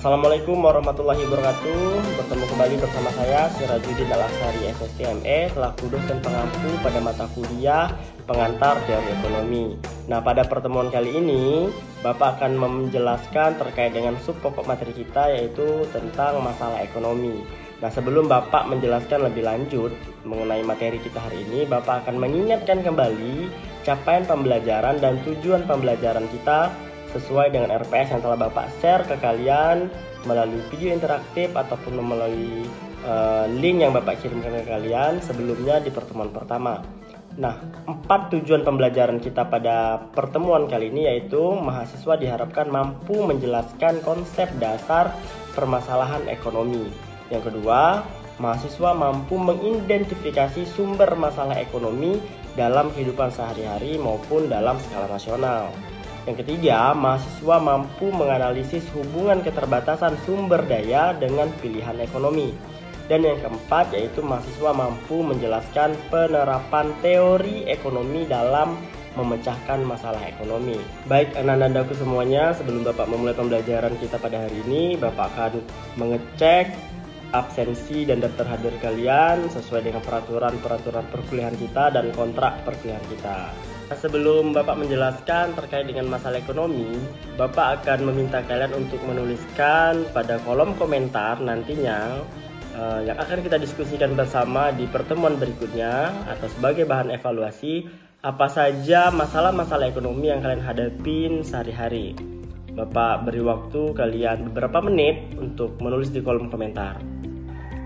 Assalamualaikum warahmatullahi wabarakatuh. Bertemu kembali bersama saya Sirajuddin Al-Aksari SSTME selaku dosen pengampu pada mata kuliah pengantar teori ekonomi. Nah, pada pertemuan kali ini Bapak akan menjelaskan terkait dengan sub pokok materi kita, yaitu tentang masalah ekonomi. Nah, sebelum Bapak menjelaskan lebih lanjut mengenai materi kita hari ini, Bapak akan mengingatkan kembali capaian pembelajaran dan tujuan pembelajaran kita sesuai dengan RPS yang telah Bapak share ke kalian melalui video interaktif ataupun melalui link yang Bapak kirimkan ke kalian sebelumnya di pertemuan pertama. Nah, 4 tujuan pembelajaran kita pada pertemuan kali ini yaitu mahasiswa diharapkan mampu menjelaskan konsep dasar permasalahan ekonomi. Yang kedua, mahasiswa mampu mengidentifikasi sumber masalah ekonomi dalam kehidupan sehari-hari maupun dalam skala nasional. Yang ketiga, mahasiswa mampu menganalisis hubungan keterbatasan sumber daya dengan pilihan ekonomi. Dan yang keempat, yaitu mahasiswa mampu menjelaskan penerapan teori ekonomi dalam memecahkan masalah ekonomi. Baik anak-anakku semuanya, sebelum Bapak memulai pembelajaran kita pada hari ini, Bapak akan mengecek absensi dan daftar hadir kalian sesuai dengan peraturan perkuliahan kita dan kontrak perkuliahan kita. Sebelum Bapak menjelaskan terkait dengan masalah ekonomi, Bapak akan meminta kalian untuk menuliskan pada kolom komentar nantinya yang akan kita diskusikan bersama di pertemuan berikutnya atau sebagai bahan evaluasi apa saja masalah-masalah ekonomi yang kalian hadapin sehari-hari. Bapak beri waktu kalian beberapa menit untuk menulis di kolom komentar.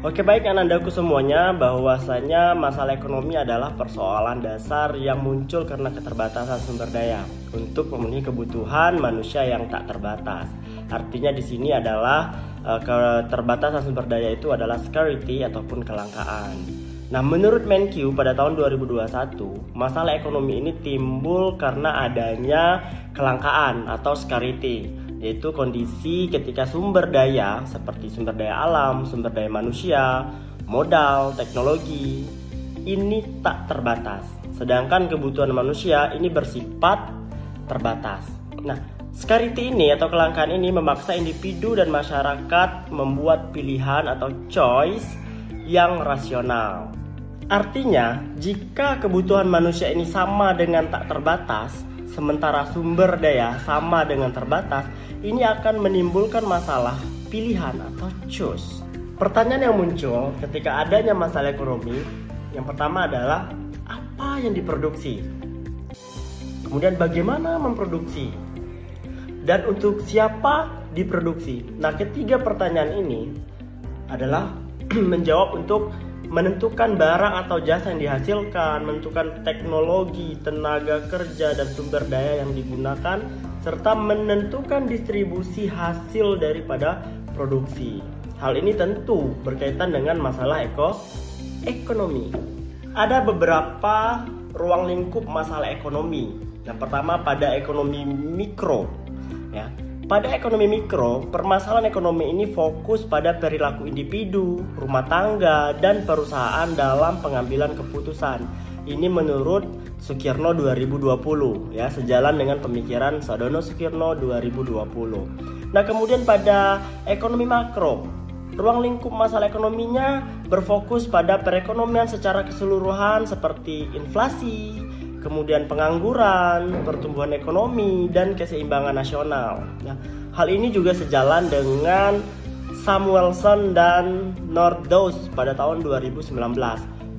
Oke, baik anak-anakku semuanya, bahwasanya masalah ekonomi adalah persoalan dasar yang muncul karena keterbatasan sumber daya untuk memenuhi kebutuhan manusia yang tak terbatas. Artinya di sini adalah keterbatasan sumber daya itu adalah scarcity ataupun kelangkaan. Nah, menurut Menkyu pada tahun 2021, masalah ekonomi ini timbul karena adanya kelangkaan atau scarcity, yaitu kondisi ketika sumber daya seperti sumber daya alam, sumber daya manusia, modal, teknologi ini tak terbatas. Sedangkan kebutuhan manusia ini bersifat terbatas. Nah, scarcity ini atau kelangkaan ini memaksa individu dan masyarakat membuat pilihan atau choice yang rasional. Artinya, jika kebutuhan manusia ini sama dengan tak terbatas, sementara sumber daya sama dengan terbatas, ini akan menimbulkan masalah pilihan atau choice. Pertanyaan yang muncul ketika adanya masalah ekonomi, yang pertama adalah apa yang diproduksi? Kemudian bagaimana memproduksi? Dan untuk siapa diproduksi? Nah, ketiga pertanyaan ini adalah menjawab untuk menentukan barang atau jasa yang dihasilkan, menentukan teknologi, tenaga kerja, dan sumber daya yang digunakan, serta menentukan distribusi hasil daripada produksi. Hal ini tentu berkaitan dengan masalah ekonomi. Ada beberapa ruang lingkup masalah ekonomi. Yang pertama pada ekonomi mikro. Ya. Pada ekonomi mikro, permasalahan ekonomi ini fokus pada perilaku individu, rumah tangga, dan perusahaan dalam pengambilan keputusan. Ini menurut Sukirno 2020, ya, sejalan dengan pemikiran Sadono Sukirno 2020. Nah, kemudian pada ekonomi makro, ruang lingkup masalah ekonominya berfokus pada perekonomian secara keseluruhan seperti inflasi, kemudian pengangguran, pertumbuhan ekonomi, dan keseimbangan nasional. Nah, hal ini juga sejalan dengan Samuelson dan Nordhaus pada tahun 2019.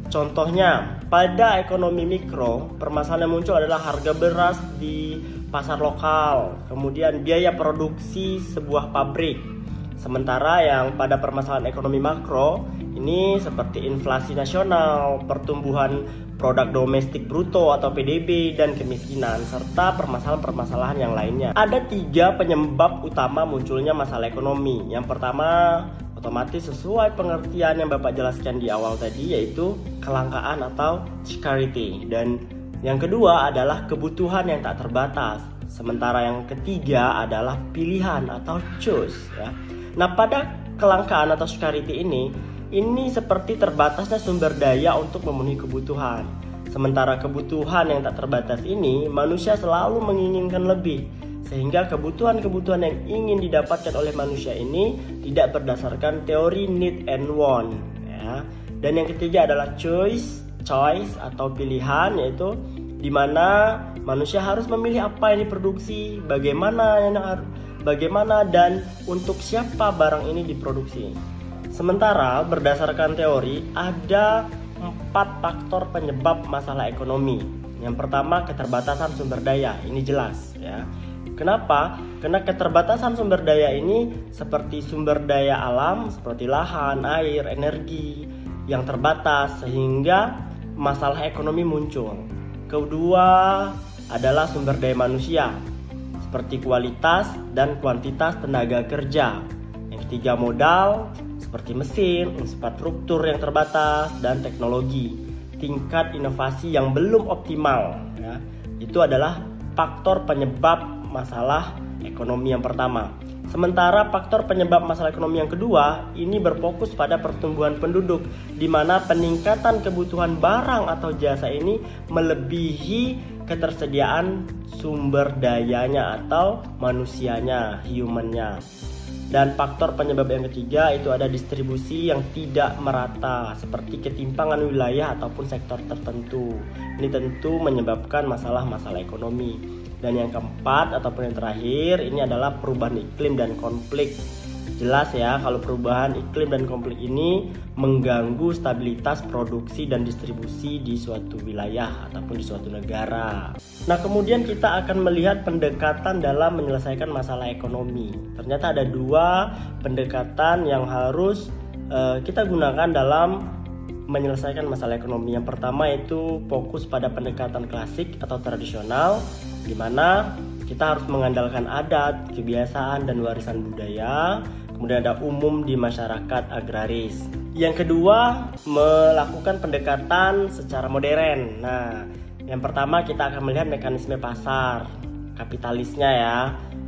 Contohnya, pada ekonomi mikro, permasalahan yang muncul adalah harga beras di pasar lokal, kemudian biaya produksi sebuah pabrik. Sementara yang pada permasalahan ekonomi makro, ini seperti inflasi nasional, pertumbuhan produk domestik bruto atau PDB, dan kemiskinan, serta permasalahan-permasalahan yang lainnya. Ada 3 penyebab utama munculnya masalah ekonomi. Yang pertama, otomatis sesuai pengertian yang Bapak jelaskan di awal tadi, yaitu kelangkaan atau scarcity. Dan yang kedua adalah kebutuhan yang tak terbatas. Sementara yang ketiga adalah pilihan atau choice. Ya. Nah, pada kelangkaan atau scarcity ini seperti terbatasnya sumber daya untuk memenuhi kebutuhan. Sementara kebutuhan yang tak terbatas ini, manusia selalu menginginkan lebih. Sehingga kebutuhan-kebutuhan yang ingin didapatkan oleh manusia ini tidak berdasarkan teori need and want, ya. Dan yang ketiga adalah choice atau pilihan, yaitu di mana manusia harus memilih apa yang diproduksi, bagaimana dan untuk siapa barang ini diproduksi. Sementara berdasarkan teori ada 4 faktor penyebab masalah ekonomi. Yang pertama, keterbatasan sumber daya. Ini jelas, ya. Kenapa? Karena keterbatasan sumber daya ini seperti sumber daya alam, seperti lahan, air, energi yang terbatas, sehingga masalah ekonomi muncul. Kedua adalah sumber daya manusia, seperti kualitas dan kuantitas tenaga kerja. Yang ketiga, modal, seperti mesin, infrastruktur yang terbatas, dan teknologi. Tingkat inovasi yang belum optimal, ya. Itu adalah faktor penyebab masalah ekonomi yang pertama. Sementara faktor penyebab masalah ekonomi yang kedua ini berfokus pada pertumbuhan penduduk, di mana peningkatan kebutuhan barang atau jasa ini melebihi ketersediaan sumber dayanya atau manusianya, humannya. Dan faktor penyebab yang ketiga itu ada distribusi yang tidak merata, seperti ketimpangan wilayah ataupun sektor tertentu. Ini tentu menyebabkan masalah-masalah ekonomi. Dan yang keempat ataupun yang terakhir ini adalah perubahan iklim dan konflik. Jelas ya, kalau perubahan iklim dan konflik ini mengganggu stabilitas produksi dan distribusi di suatu wilayah ataupun di suatu negara. Nah, kemudian kita akan melihat pendekatan dalam menyelesaikan masalah ekonomi. Ternyata ada 2 pendekatan yang harus kita gunakan dalam menyelesaikan masalah ekonomi. Yang pertama itu fokus pada pendekatan klasik atau tradisional, di mana kita harus mengandalkan adat, kebiasaan, dan warisan budaya. Kemudian ada umum di masyarakat agraris. Yang kedua, melakukan pendekatan secara modern. Nah, yang pertama kita akan melihat mekanisme pasar, kapitalisnya ya.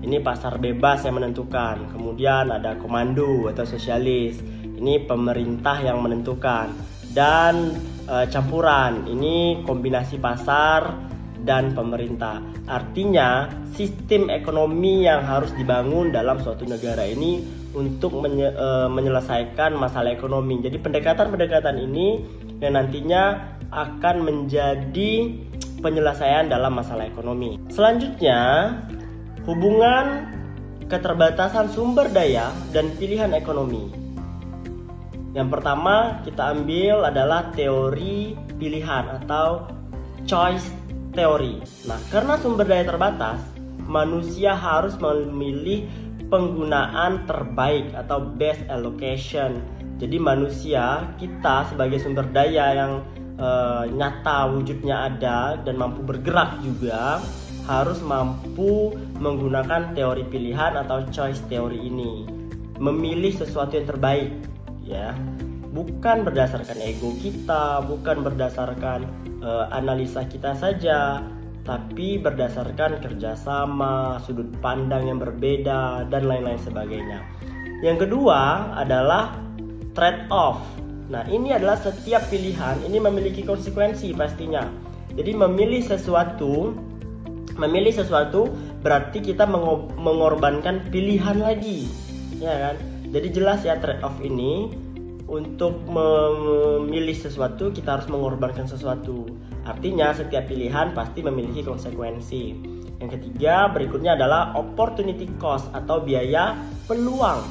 Ini pasar bebas yang menentukan. Kemudian ada komando atau sosialis. Ini pemerintah yang menentukan. Dan campuran, ini kombinasi pasar dan pemerintah. Artinya sistem ekonomi yang harus dibangun dalam suatu negara ini untuk menyelesaikan masalah ekonomi. Jadi pendekatan-pendekatan ini yang nantinya akan menjadi penyelesaian dalam masalah ekonomi. Selanjutnya, hubungan keterbatasan sumber daya dan pilihan ekonomi. Yang pertama kita ambil adalah teori pilihan atau choice theory. Nah, karena sumber daya terbatas, manusia harus memilih penggunaan terbaik atau best allocation. Jadi manusia, kita sebagai sumber daya yang nyata wujudnya ada dan mampu bergerak juga, harus mampu menggunakan teori pilihan atau choice theory ini. Memilih sesuatu yang terbaik, ya, bukan berdasarkan ego kita, bukan berdasarkan analisa kita saja, tapi berdasarkan kerjasama, sudut pandang yang berbeda, dan lain-lain sebagainya. Yang kedua adalah trade off. Nah, ini adalah setiap pilihan ini memiliki konsekuensi pastinya. Jadi memilih sesuatu berarti kita mengorbankan pilihan lagi, ya kan? Jadi jelas ya, trade off ini untuk memilih sesuatu kita harus mengorbankan sesuatu. Artinya setiap pilihan pasti memiliki konsekuensi. Yang ketiga berikutnya adalah opportunity cost atau biaya peluang.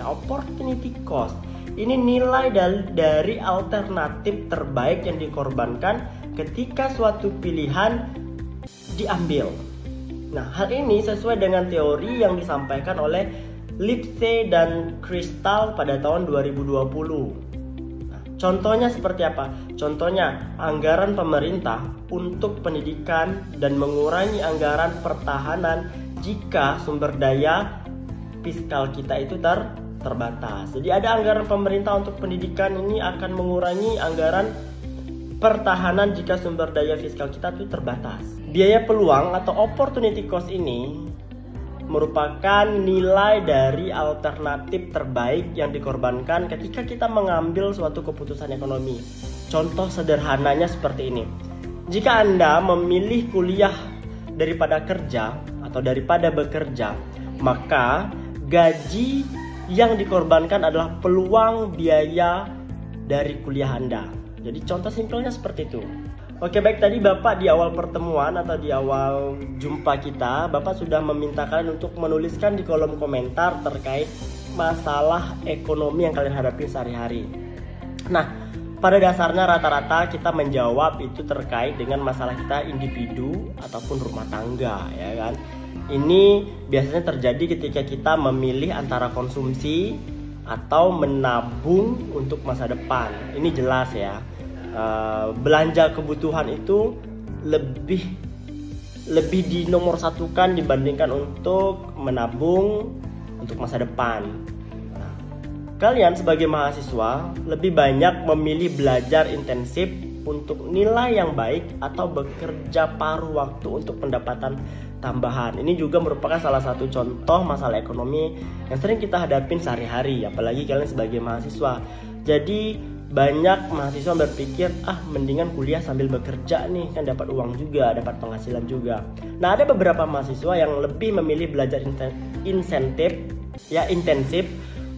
Opportunity cost ini nilai dari alternatif terbaik yang dikorbankan ketika suatu pilihan diambil. Nah, hal ini sesuai dengan teori yang disampaikan oleh Lipsey dan Crystal pada tahun 2020. Nah, contohnya seperti apa? Contohnya anggaran pemerintah untuk pendidikan dan mengurangi anggaran pertahanan jika sumber daya fiskal kita itu terbatas. Jadi ada anggaran pemerintah untuk pendidikan ini akan mengurangi anggaran pertahanan jika sumber daya fiskal kita itu terbatas. Biaya peluang atau opportunity cost ini merupakan nilai dari alternatif terbaik yang dikorbankan ketika kita mengambil suatu keputusan ekonomi. Contoh sederhananya seperti ini. Jika Anda memilih kuliah daripada kerja atau daripada bekerja, maka gaji yang dikorbankan adalah peluang biaya dari kuliah Anda. Jadi contoh simpelnya seperti itu. Oke, baik, tadi Bapak di awal pertemuan atau di awal jumpa kita, Bapak sudah meminta kalian untuk menuliskan di kolom komentar terkait masalah ekonomi yang kalian hadapi sehari-hari. Nah, pada dasarnya rata-rata kita menjawab itu terkait dengan masalah kita individu ataupun rumah tangga, ya kan. Ini biasanya terjadi ketika kita memilih antara konsumsi atau menabung untuk masa depan. Ini jelas ya. Belanja kebutuhan itu lebih dinomorsatukan dibandingkan untuk menabung untuk masa depan. Kalian sebagai mahasiswa lebih banyak memilih belajar intensif untuk nilai yang baik atau bekerja paruh waktu untuk pendapatan tambahan. Ini juga merupakan salah satu contoh masalah ekonomi yang sering kita hadapin sehari-hari, apalagi kalian sebagai mahasiswa. Jadi banyak mahasiswa berpikir, mendingan kuliah sambil bekerja nih, kan dapat uang juga, dapat penghasilan juga. Nah, ada beberapa mahasiswa yang lebih memilih belajar intensif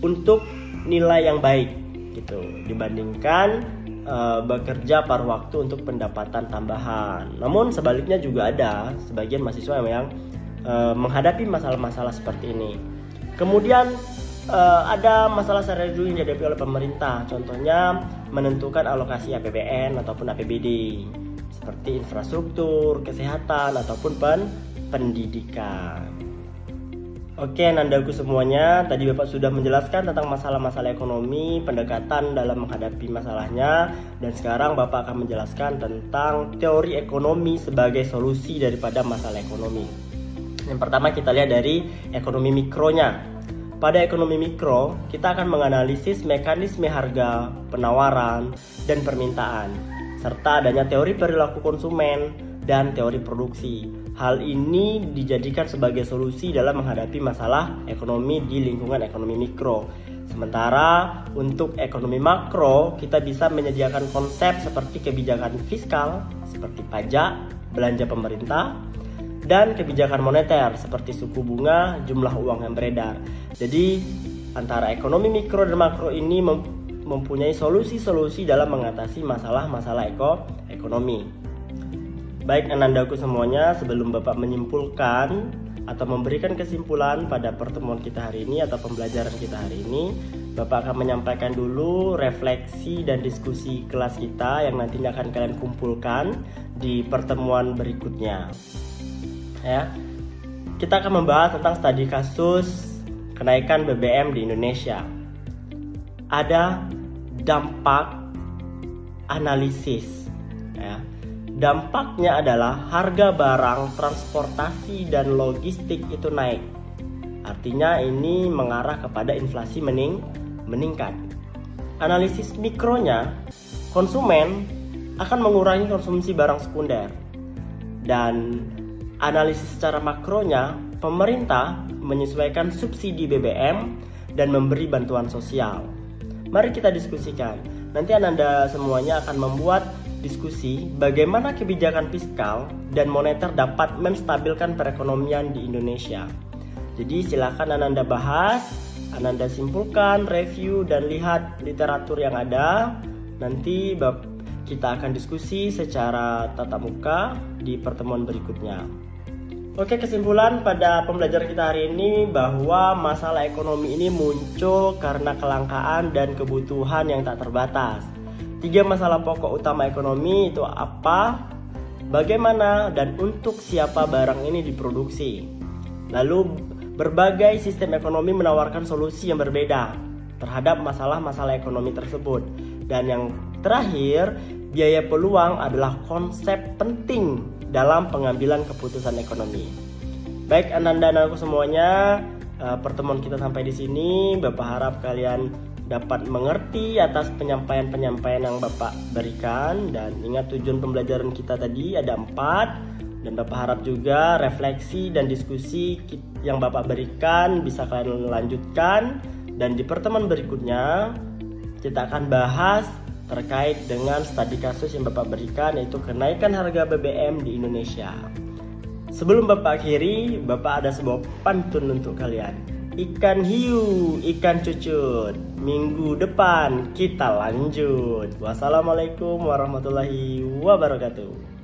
untuk nilai yang baik gitu, dibandingkan bekerja paruh waktu untuk pendapatan tambahan. Namun sebaliknya juga ada sebagian mahasiswa yang menghadapi masalah-masalah seperti ini. Kemudian ada masalah sehari-hari yang dihadapi oleh pemerintah, contohnya menentukan alokasi APBN ataupun APBD seperti infrastruktur, kesehatan ataupun pendidikan. Oke, nandaku semuanya, tadi Bapak sudah menjelaskan tentang masalah-masalah ekonomi, pendekatan dalam menghadapi masalahnya, dan sekarang Bapak akan menjelaskan tentang teori ekonomi sebagai solusi daripada masalah ekonomi. Yang pertama kita lihat dari ekonomi mikronya. Pada ekonomi mikro, kita akan menganalisis mekanisme harga, penawaran, dan permintaan, serta adanya teori perilaku konsumen dan teori produksi. Hal ini dijadikan sebagai solusi dalam menghadapi masalah ekonomi di lingkungan ekonomi mikro. Sementara untuk ekonomi makro, kita bisa menyediakan konsep seperti kebijakan fiskal, seperti pajak, belanja pemerintah, dan kebijakan moneter seperti suku bunga, jumlah uang yang beredar. Jadi antara ekonomi mikro dan makro ini mempunyai solusi-solusi dalam mengatasi masalah-masalah ekonomi. Baik anandaku semuanya, sebelum Bapak menyimpulkan atau memberikan kesimpulan pada pertemuan kita hari ini atau pembelajaran kita hari ini, Bapak akan menyampaikan dulu refleksi dan diskusi kelas kita yang nantinya akan kalian kumpulkan di pertemuan berikutnya. Ya, kita akan membahas tentang studi kasus kenaikan BBM di Indonesia. Ada dampak analisis. Ya. Dampaknya adalah harga barang, transportasi, dan logistik itu naik. Artinya ini mengarah kepada inflasi meningkat. Analisis mikronya, konsumen akan mengurangi konsumsi barang sekunder. Dan analisis secara makronya, pemerintah menyesuaikan subsidi BBM dan memberi bantuan sosial. Mari kita diskusikan. Nanti Anda semuanya akan membuat diskusi bagaimana kebijakan fiskal dan moneter dapat menstabilkan perekonomian di Indonesia. Jadi silakan Anda bahas, Anda simpulkan, review, dan lihat literatur yang ada. Nanti kita akan diskusi secara tatap muka di pertemuan berikutnya. Oke, kesimpulan pada pembelajaran kita hari ini bahwa masalah ekonomi ini muncul karena kelangkaan dan kebutuhan yang tak terbatas. 3 masalah pokok utama ekonomi itu apa, bagaimana, dan untuk siapa barang ini diproduksi. Lalu berbagai sistem ekonomi menawarkan solusi yang berbeda terhadap masalah-masalah ekonomi tersebut. Dan yang terakhir, biaya peluang adalah konsep penting dalam pengambilan keputusan ekonomi. Baik Ananda dan aku semuanya, pertemuan kita sampai di sini. Bapak harap kalian dapat mengerti atas penyampaian-penyampaian yang Bapak berikan. Dan ingat tujuan pembelajaran kita tadi ada 4. Dan Bapak harap juga refleksi dan diskusi yang Bapak berikan bisa kalian lanjutkan. Dan di pertemuan berikutnya kita akan bahas terkait dengan studi kasus yang Bapak berikan, yaitu kenaikan harga BBM di Indonesia. Sebelum Bapak akhiri, Bapak ada sebuah pantun untuk kalian. Ikan hiu, ikan cucut, minggu depan kita lanjut. Wassalamualaikum warahmatullahi wabarakatuh.